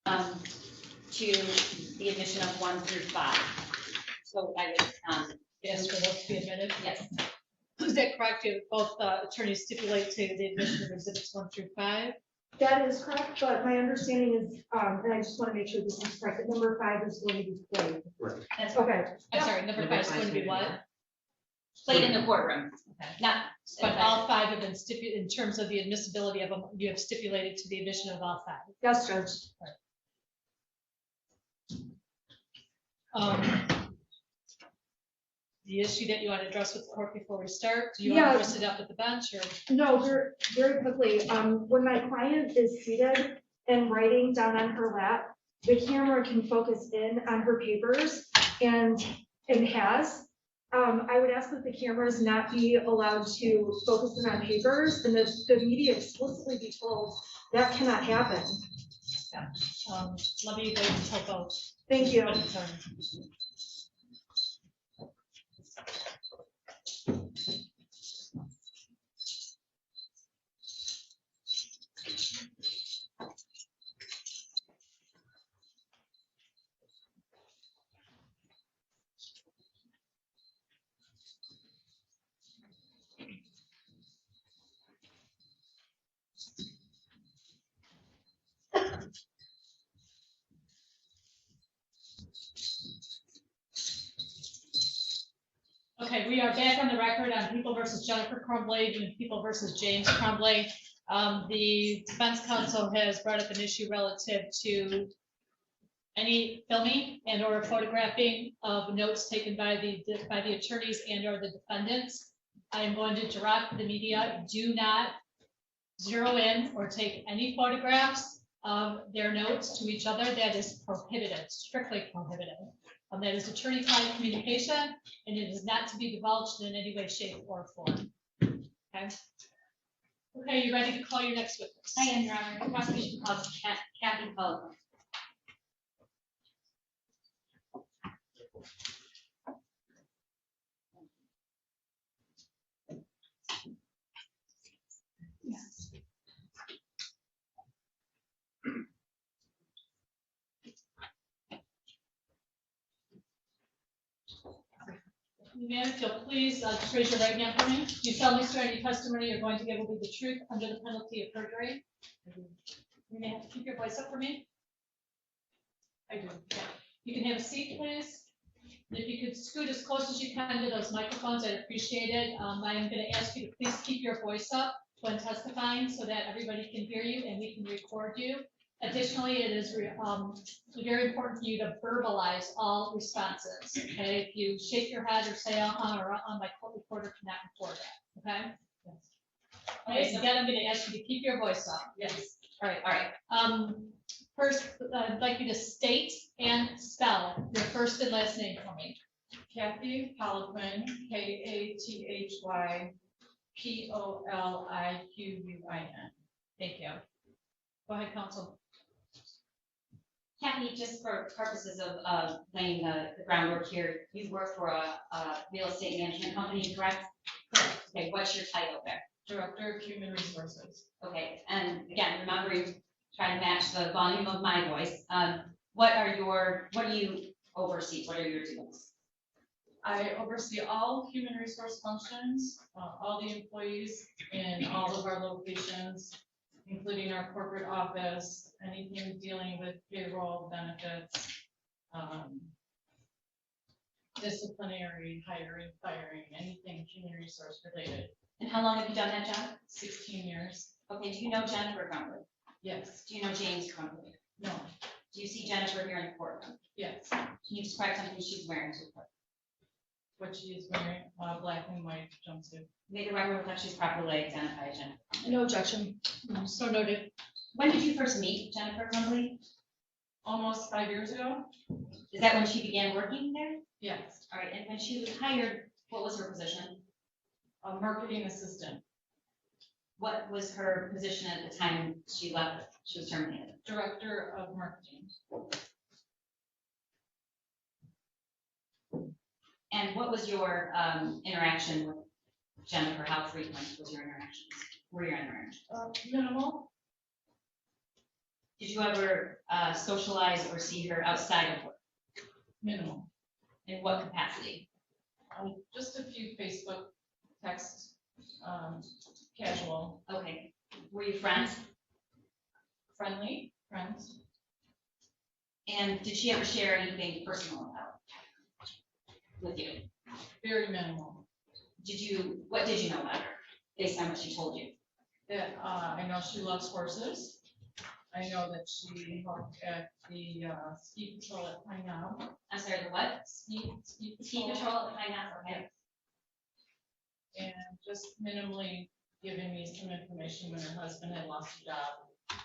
to the admission of 1 through 5. So I would Yes, for those to be admitted. yes. Is that correct? You both attorneys stipulate to the admission of exhibits 1 through 5? That is correct, but my understanding is, and I just want to make sure this is correct, that number 5 is going to be played. Right. That's Okay. I'm sorry, number 5 is going to be what? played in the courtroom. Okay. Not. But all 5 have been stipulated, in terms of the admissibility of them, you have stipulated to the admission of all 5. Yes, Judge. The issue that you want to address with the court before we start, do you want Yeah. to address it up at the bench or? No, very quickly. When my client is seated and writing down on her lap, the camera can focus in on her papers and has. I would ask that the cameras not be allowed to focus in on papers and that the media explicitly be told that cannot happen. Let me wait until both. Thank you. Sorry. Okay, we are back on the record on People versus Jennifer Crumbley and People versus James Crumbley. The defense counsel has brought up an issue relative to any filming and or photographing of notes taken by the attorneys and or the defendants. I am going to direct the media, do not zero in or take any photographs of their notes to each other. That is prohibited, strictly prohibited. That is attorney-client communication, and it is not to be divulged in any way, shape, or form. Okay. Okay, you ready to call your next witness? I am, Your Honor. The prosecution calls Kathy Poliquin. Ma'am, if you'll please just raise your right hand for me. You solemnly swear any testimony you're going to give will be the truth under the penalty of perjury. You may have to keep your voice up for me. I do. Yeah. You can have a seat, please. And if you could scoot as close as you can to those microphones, I'd appreciate it. I am going to ask you to please keep your voice up when testifying so that everybody can hear you and we can record you. Additionally, it is very important for you to verbalize all responses. Okay, if you shake your head or say or my court recorder cannot record that. Okay. Yes. Okay. So again, I'm going to ask you to keep your voice up. Yes. All right. All right. First, I'd like you to state and spell your first and last name for me. Kathy Poliquin, KathyPoliquin. Thank you. Go ahead, counsel. Kathy, just for purposes of laying the groundwork here, you work for a real estate management company, correct? Correct. Okay, what's your title there? Director of Human Resources. Okay, and again, remembering, try to match the volume of my voice. What do you oversee? What are your duties? I oversee all human resource functions, all the employees in all of our locations, including our corporate office, anything dealing with payroll, benefits, disciplinary, hiring, firing, anything human resource related. And how long have you done that job? 16 years. Okay, do you know Jennifer Crumbley? Yes. Do you know James Crumbley? No. Do you see Jennifer here in the courtroom? Yes. Can you describe something she's wearing to the court? What she is wearing, black and white jumpsuit. May the record reflect she's properly identified Jennifer Crumbley. No objection. So noted. When did you first meet Jennifer Crumbley? Almost 5 years ago. Is that when she began working there? Yes. All right, and when she was hired, what was her position? A marketing assistant. What was her position at the time she left? She was terminated. Director of marketing. And what was your interaction with Jennifer? How frequent was your interactions? Were your interactions? Minimal. Did you ever socialize or see her outside of work? Minimal. In what capacity? Just a few Facebook texts, casual, Okay. Were you friends? friendly, friends. And did she ever share anything personal about with you? Very minimal. What did you know about her based on what she told you? That, I know she loves horses. I know that she helped at the, ski patrol at Pine Knob. I'm sorry, the what? Ski Ski patrol at Pine Knob, okay. And just minimally giving me some information when her husband had lost a job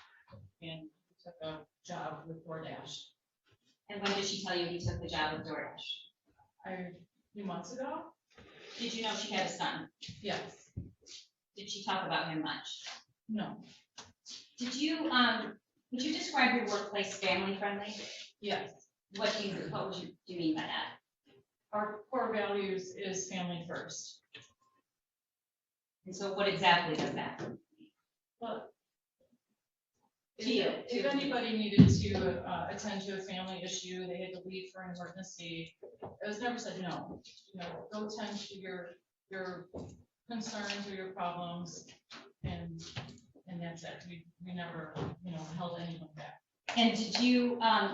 and took a job with DoorDash. And when did she tell you he took the job with DoorDash? A few months ago? Did you know she had a son? Yes. Did she talk about him much? No. Did you, would you describe your workplace family friendly? Yes. What do you mean by that? Our core values is family first. And so what exactly does that mean? But To you. if anybody needed to attend to a family issue, they had to leave for an emergency, it was never said no. You know, go tend to your concerns or your problems, and that's it. We never, held anyone back. And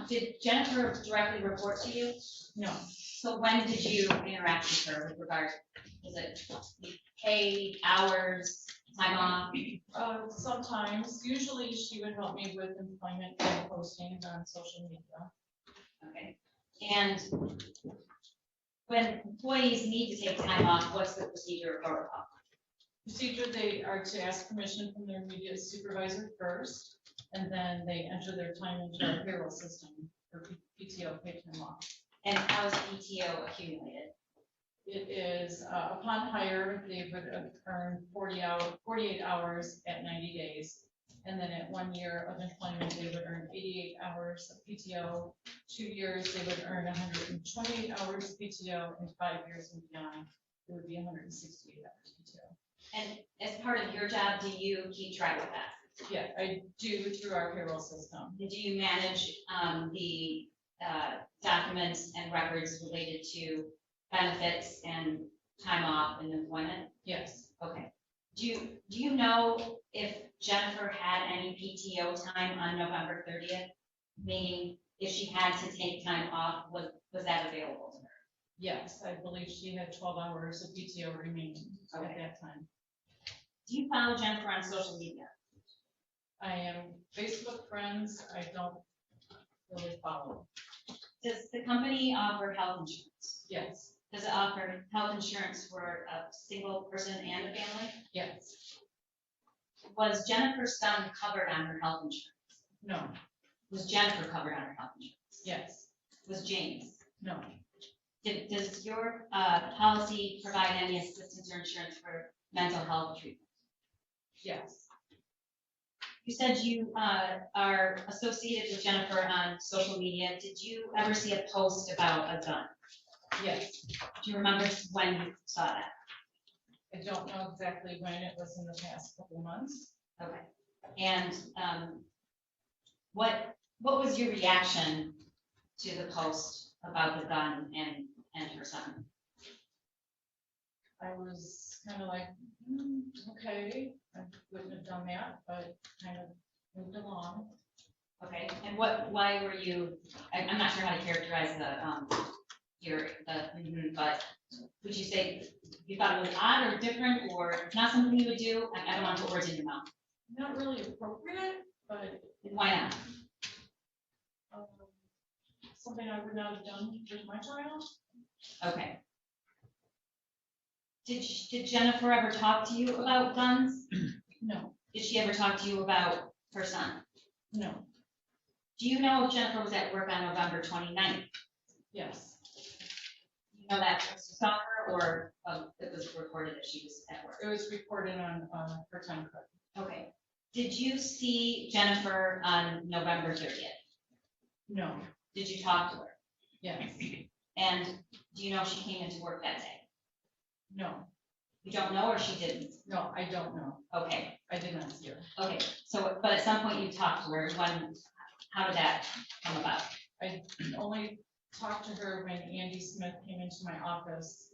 did Jennifer directly report to you? No, So when did you interact with her with regard, was it pay, hours, time off? sometimes, usually she would help me with employment and postings on social media. Okay. And when employees need to take time off, what's the procedure or protocol? Procedure, they are to ask permission from their immediate supervisor first, and then they enter their time into our payroll system for PTO, paid time off. And how is PTO accumulated? It is, upon hire, they would earn 48 hours at 90 days. And then at 1 year of employment, they would earn 88 hours of PTO. 2 years, they would earn 128 hours of PTO, and 5 years and beyond, it would be 168 hours PTO. And as part of your job, do you keep track of that? Yeah, I do through our payroll system. And do you manage the documents and records related to benefits and time off and employment? Yes. Okay. Do you know if Jennifer had any PTO time on November 30th? Meaning, if she had to take time off, was that available to her? Yes, I believe she had 12 hours of PTO remaining at that time. Do you follow Jennifer on social media? I am Facebook friends. I don't really follow. Does the company offer health insurance? Yes. Does it offer health insurance for a single person and a family? Yes. Was Jennifer's son covered on her health insurance? No. Was Jennifer covered on her health insurance? Yes. Was James? No. Does your policy provide any assistance or insurance for mental health treatment? Yes. You said you are associated with Jennifer on social media. Did you ever see a post about a gun? Yes. Do you remember when you saw that? I don't know exactly when. It was in the past couple months. Okay. And what was your reaction to the post about the gun and her son? I was kind of like, okay, I wouldn't have done that, but kind of moved along. Okay. And why were you? I'm not sure how to characterize but would you say you thought it was odd or different or not something you would do? I don't want to put words in your mouth. Not really appropriate, but Why not? something I would not have done with my child. Okay. Did Jennifer ever talk to you about guns? No. Did she ever talk to you about her son? No. Do you know if Jennifer was at work on November 29th? Yes. You know that you saw her or it was recorded that she was at work? It was recorded on her time card. Okay. Did you see Jennifer on November 30th? No. Did you talk to her? Yes. And do you know if she came into work that day? No. You don't know or she didn't? No, I don't know. Okay. I did not see her. Okay. So, but at some point you talked to her. How did that come about? I only talked to her when Andy Smith came into my office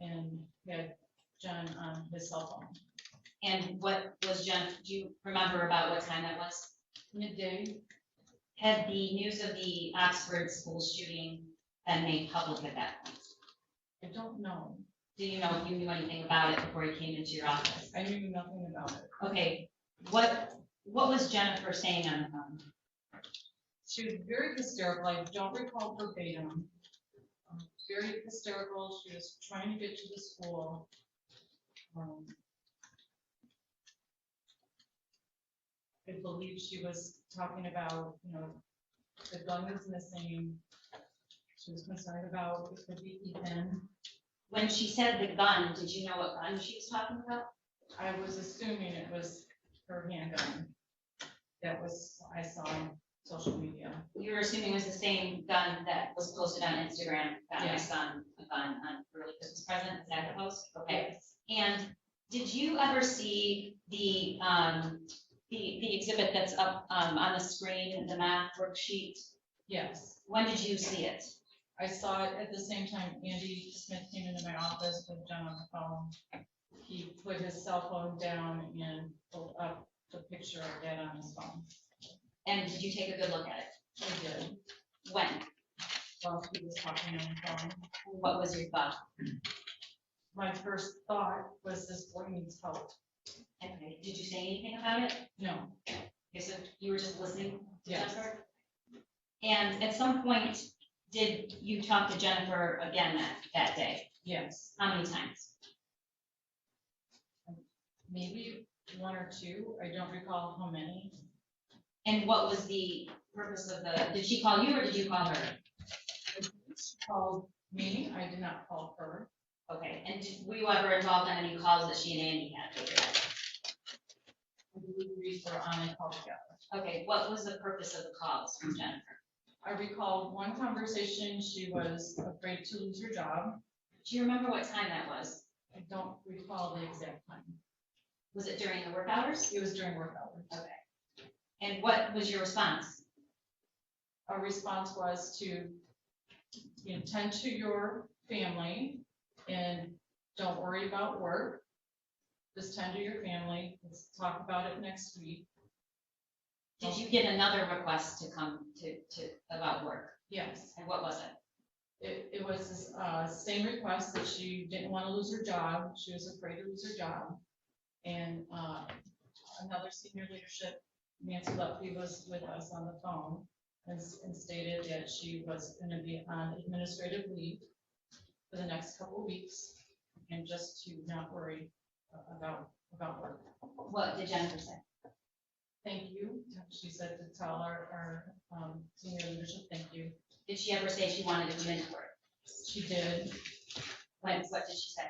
and had Jen on his cell phone. And what was Jen, do you remember about what time that was? Midday. Had the news of the Oxford school shooting been made public at that point? I don't know. Do you know if you knew anything about it before you came into your office? I knew nothing about it. Okay, what was Jennifer saying on the phone? She was very hysterical. I don't recall verbatim. Very hysterical. She was trying to get to the school. I believe she was talking about, the gun was missing. She was concerned about it could be Ethan. When she said the gun, did you know what gun she was talking about? I was assuming it was her handgun. That was, I saw on social media. You were assuming it was the same gun that was posted on Instagram, got my Yes. son a gun on early Christmas present, is that the post? Okay. Yes. And did you ever see the exhibit that's up on the screen, the math worksheet? Yes. When did you see it? I saw it at the same time Andy Smith came into my office with Jen on the phone. He put his cell phone down and pulled up the picture of that on his phone. And did you take a good look at it? I did. When? While he was talking on the phone. What was your thought? My first thought was this boy needs help. Okay, did you say anything about it? No. Okay, so you were just listening to Yes. Jennifer? And at some point, did you talk to Jennifer again that day? Yes. How many times? Maybe one or two. I don't recall how many. And what was the purpose of did she call you or did you call her? She called me. I did not call her. Okay, and were you ever involved in any calls that she and Andy had later that day? I believe we were on a call together. Okay, what was the purpose of the calls from Jennifer? I recall one conversation. She was afraid to lose her job. Do you remember what time that was? I don't recall the exact time. Was it during the work hours? It was during work hours. Okay. And what was your response? Our response was to tend to your family and don't worry about work. Just tend to your family. Let's talk about it next week. Did you get another request to come to about work? Yes. And what was it? It was this same request that she didn't want to lose her job. She was afraid to lose her job. And another senior leadership, Nancy Lutfi, was with us on the phone and stated that she was going to be on administrative leave for the next couple of weeks and just to not worry about work. What did Jennifer say? Thank you. She said to tell our senior leadership, thank you. Did she ever say she wanted to come into work? She did. What did she say?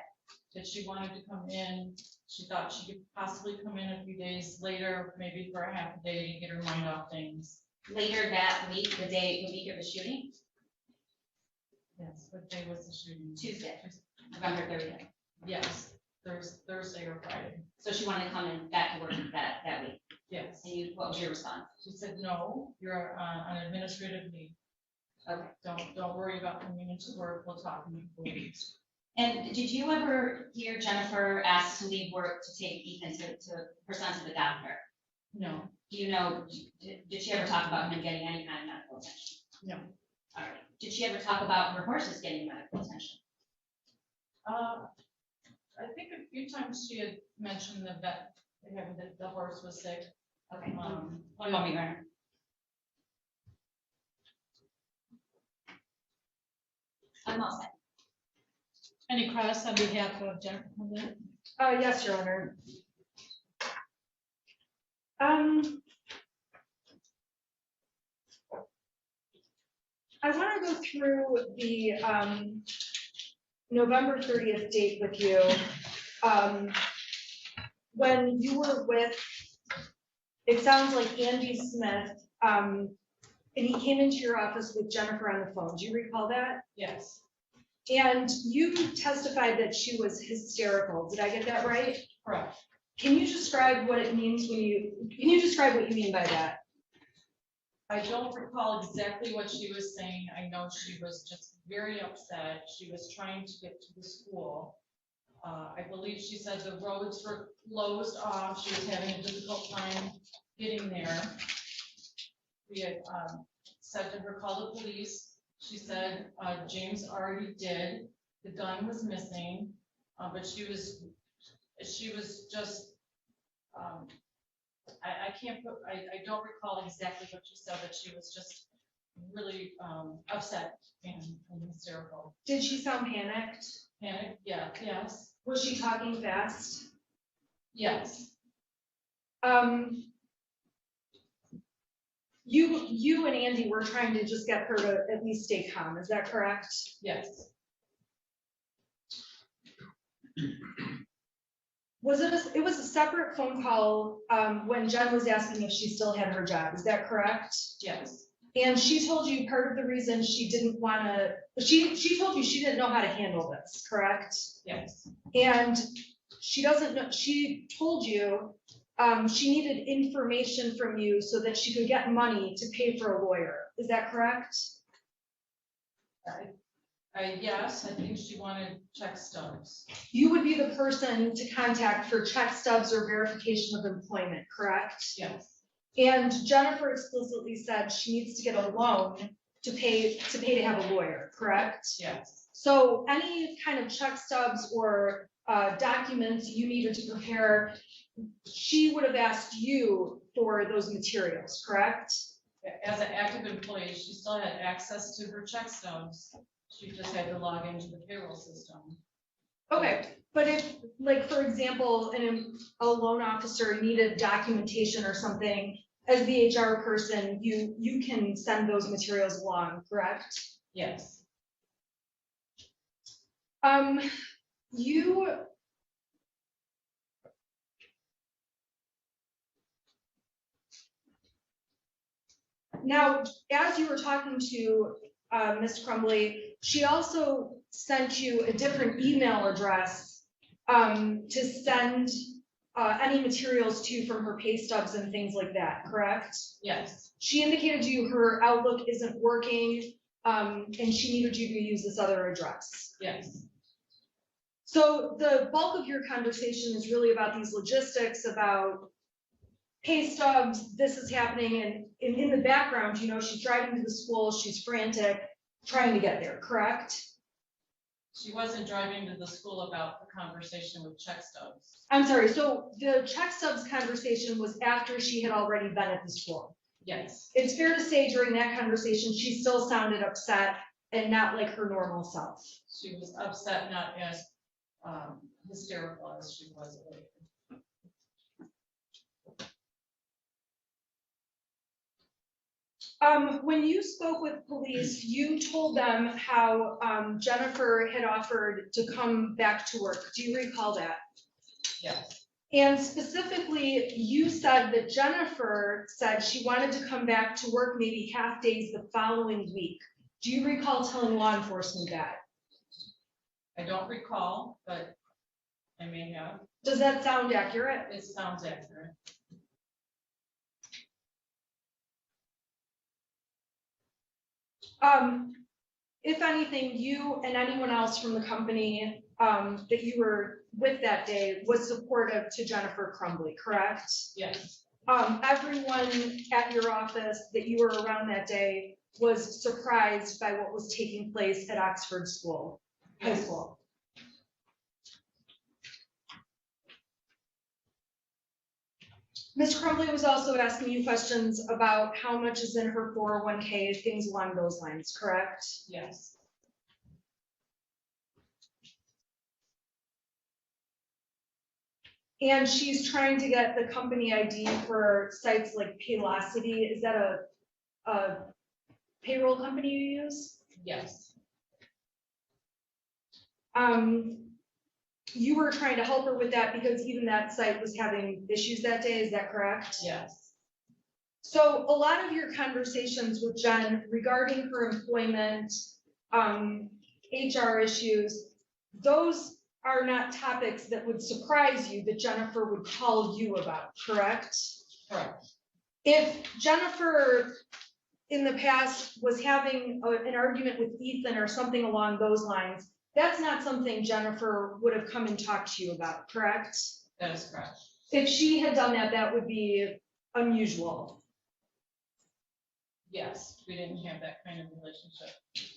That she wanted to come in. She thought she could possibly come in a few days later, maybe for a half a day to get her mind off things. Later that week, the week of the shooting? Yes, what day was the shooting? Tuesday, November 30th. Yes, Thursday or Friday. So she wanted to come in back to work that week. Yes. And what was your response? She said, no, you're on administrative leave. Okay. Don't worry about coming into work. We'll talk in a couple of weeks. And did you ever hear Jennifer ask to leave work to take Ethan to her son to the doctor? No. Do you know, did she ever talk about him getting any kind of medical attention? No. All right. Did she ever talk about her horses getting medical attention? I think a few times she had mentioned the vet, that the horse was sick. Okay. One moment, Renner. I'm all set. Any cross on behalf of Jennifer Crumbley? Yes, Your Honor. I want to go through the November 30th date with you. When you were with, it sounds like Andy Smith, and he came into your office with Jennifer on the phone. Do you recall that? Yes. And you testified that she was hysterical. Did I get that right? Correct. Can you describe what it means when can you describe what you mean by that? I don't recall exactly what she was saying. I know she was just very upset. She was trying to get to the school. I believe she said the roads were closed off. She was having a difficult time getting there. We had said to her, call the police. She said James already did. The gun was missing, but she was just, I can't put, I don't recall exactly what she said, but she was just really upset and hysterical. Did she sound panicked? Panic, yeah, yes, Was she talking fast? yes, You and Andy were trying to just get her to at least stay calm, is that correct? yes, It was a separate phone call, when Jen was asking if she still had her job, is that correct? yes, And she told you part of the reason she didn't wanna, she told you she didn't know how to handle this, correct? yes, And she doesn't know, she told you, she needed information from you so that she could get money to pay for a lawyer, is that correct? yes, I think she wanted check stubs. You would be the person to contact for check stubs or verification of employment, correct? Yes, And Jennifer explicitly said she needs to get a loan to pay to have a lawyer, correct? yes, So any kind of check stubs or documents you needed to prepare, she would have asked you for those materials, correct? as an active employee, she still had access to her check stubs. She just had to log into the payroll system. Okay, but if, like, for example, a loan officer needed documentation or something, as the HR person, you can send those materials along, correct? Yes, You. Now, as you were talking to Ms. Crumbley, she also sent you a different email address to send any materials to from her pay stubs and things like that, correct? yes, She indicated to you her Outlook isn't working, and she needed you to use this other address. yes, So the bulk of your conversation is really about these logistics, about pay stubs, this is happening, and in the background, you know, she's driving to the school, she's frantic, trying to get there, correct? she wasn't driving to the school about the conversation with check stubs. I'm sorry, so the check stubs conversation was after she had already been at the school. Yes, It's fair to say during that conversation, she still sounded upset and not like her normal self. she was upset, not as hysterical as she was earlier. When you spoke with police, you told them how Jennifer had offered to come back to work. Do you recall that? Yes, And specifically, you said that Jennifer said she wanted to come back to work maybe half days the following week. Do you recall telling law enforcement that? I don't recall, but I may have. Does that sound accurate? It sounds accurate. If anything, you and anyone else from the company that you were with that day was supportive to Jennifer Crumbley, correct? Yes, Everyone at your office that you were around that day was surprised by what was taking place at Oxford School, High School. Ms. Crumbley was also asking you questions about how much is in her 401k, things along those lines, correct? yes, And she's trying to get the company ID for sites like Paylocity. Is that a payroll company you use? yes, You were trying to help her with that because even that site was having issues that day, is that correct? yes, So a lot of your conversations with Jen regarding her employment, HR issues, those are not topics that would surprise you that Jennifer would call you about, correct? correct. If Jennifer in the past was having an argument with Ethan or something along those lines, that's not something Jennifer would have come and talked to you about, correct? That is correct. If she had done that, that would be unusual. Yes, we didn't have that kind of relationship.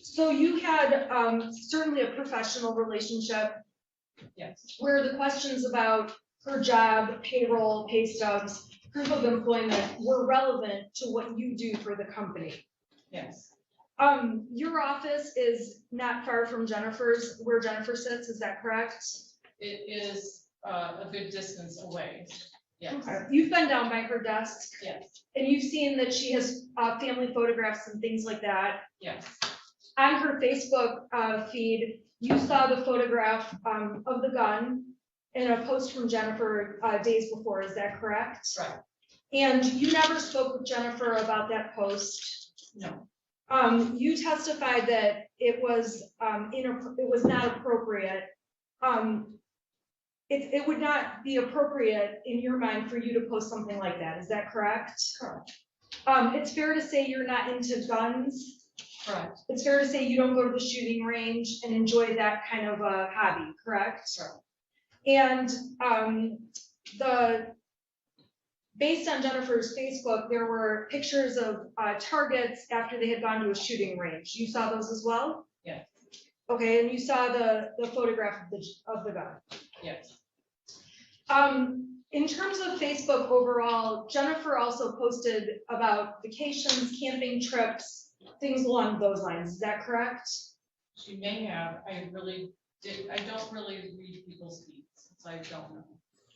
So you had certainly a professional relationship Yes, where the questions about her job, payroll, pay stubs, proof of employment were relevant to what you do for the company. yes, Your office is not far from Jennifer's, where Jennifer sits, is that correct? it is a good distance away. Yes, Okay. You've been down by her desk yes, and you've seen that she has family photographs and things like that. yes, On her Facebook feed, you saw the photograph of the gun in a post from Jennifer days before, is that correct? right, And you never spoke with Jennifer about that post. no, You testified that it was not appropriate. It would not be appropriate in your mind for you to post something like that, is that correct? correct, It's fair to say you're not into guns. correct, It's fair to say you don't go to the shooting range and enjoy that kind of a hobby, correct? correct, And based on Jennifer's Facebook, there were pictures of targets after they had gone to a shooting range. You saw those as well? yes, Okay, and you saw the photograph of the gun. yes, In terms of Facebook overall, Jennifer also posted about vacations, camping trips, things along those lines. Is that correct? she may have, I don't really read people's feeds, so I don't know.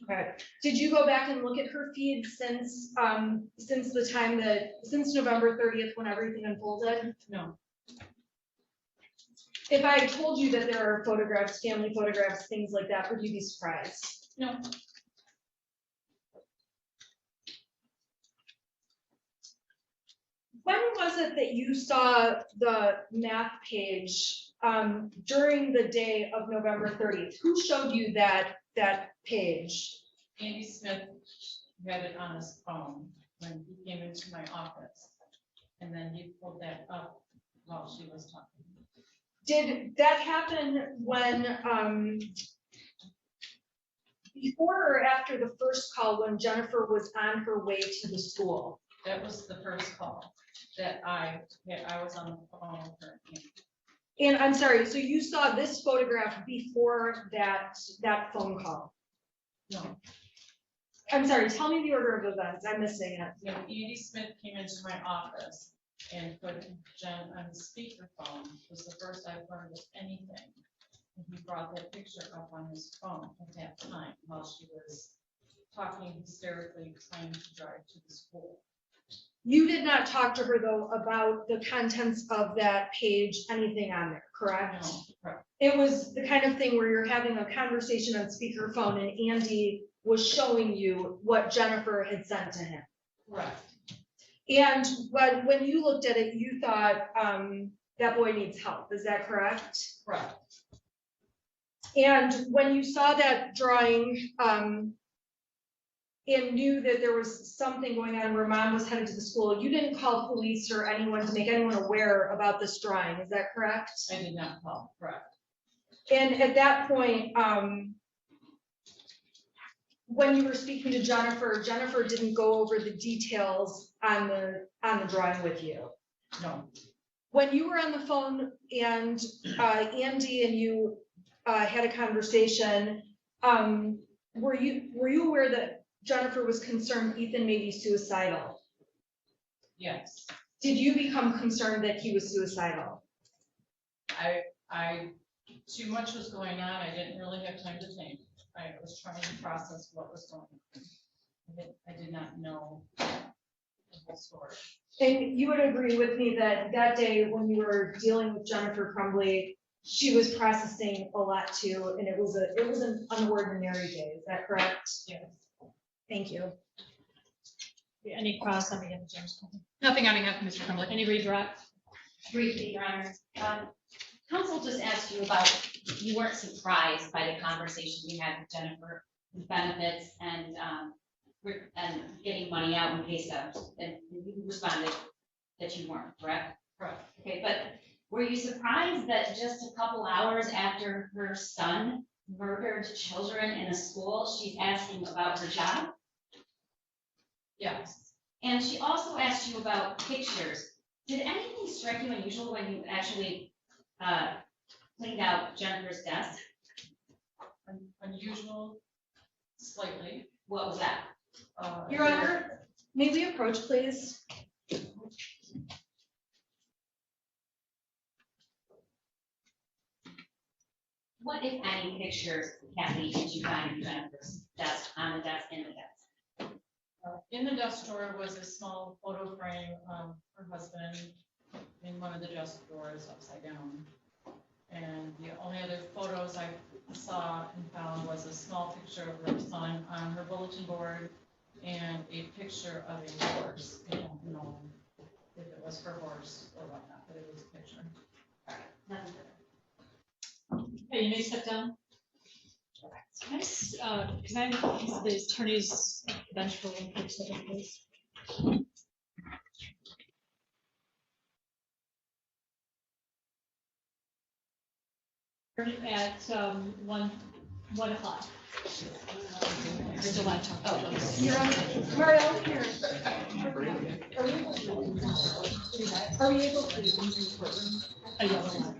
Okay. Did you go back and look at her feed since the time since November 30th when everything unfolded? No, If I told you that there are photographs, family photographs, things like that, would you be surprised? no, When was it that you saw the math page during the day of November 30th? Who showed you that page? Andy Smith had it on his phone when he came into my office, and then he pulled that up while she was talking. Did that happen when, before or after the first call when Jennifer was on her way to the school? That was the first call that I was on the phone with her. And I'm sorry, so you saw this photograph before that phone call? No, I'm sorry, tell me the order of events, I'm missing it. when Andy Smith came into my office and put Jen on his speakerphone, was the first I learned of anything. And he brought that picture up on his phone at that time while she was talking hysterically, trying to drive to the school. You did not talk to her though about the contents of that page, anything on there, correct? No, correct, It was the kind of thing where you're having a conversation on speakerphone and Andy was showing you what Jennifer had sent to him. correct, And when you looked at it, you thought that boy needs help, is that correct? correct. And when you saw that drawing and knew that there was something going on where mom was headed to the school, you didn't call police or anyone to make anyone aware about this drawing, is that correct? I did not call, correct. And at that point, when you were speaking to Jennifer, Jennifer didn't go over the details on the drawing with you. No, When you were on the phone and Andy and you had a conversation, were you aware that Jennifer was concerned Ethan may be suicidal? yes, Did you become concerned that he was suicidal? I, too much was going on, I didn't really have time to think. I was trying to process what was going on. I did not know the whole story. And you would agree with me that that day when you were dealing with Jennifer Crumbley, she was processing a lot too, and it was an unordinary day, is that correct? Yes. Thank you. Any cross on behalf of James? Nothing on behalf of Mr. Crumbley. Any redirect? Briefly, Your Honor, counsel just asked you about, you weren't surprised by the conversation we had with Jennifer, with benefits and getting money out in pay stubs, and you responded, that you weren't, correct? Correct. Okay, but were you surprised that just a couple hours after her son murdered children in a school, she's asking about her job? Yes. And she also asked you about pictures. Did anything strike you unusual when you actually cleaned out Jennifer's desk? Unusual, slightly. What was that? Your Honor, may we approach, please? What, if any, pictures, Kathy, did you find in Jennifer's desk, on the desk, in the desk? In the desk drawer was a small photo frame of her husband in one of the desk drawers upside down. And the only other photos I saw and found was a small picture of her son on her bulletin board and a picture of a horse. I don't know if it was her horse or whatnot, but it was a picture. Nothing further. Okay, you may step down. Nice, can I have the attorney's bench for 1 quick second, please? At 1 o'clock. Still want to talk. Oh, Your Honor, Mario, here. Are we able to? I don't know.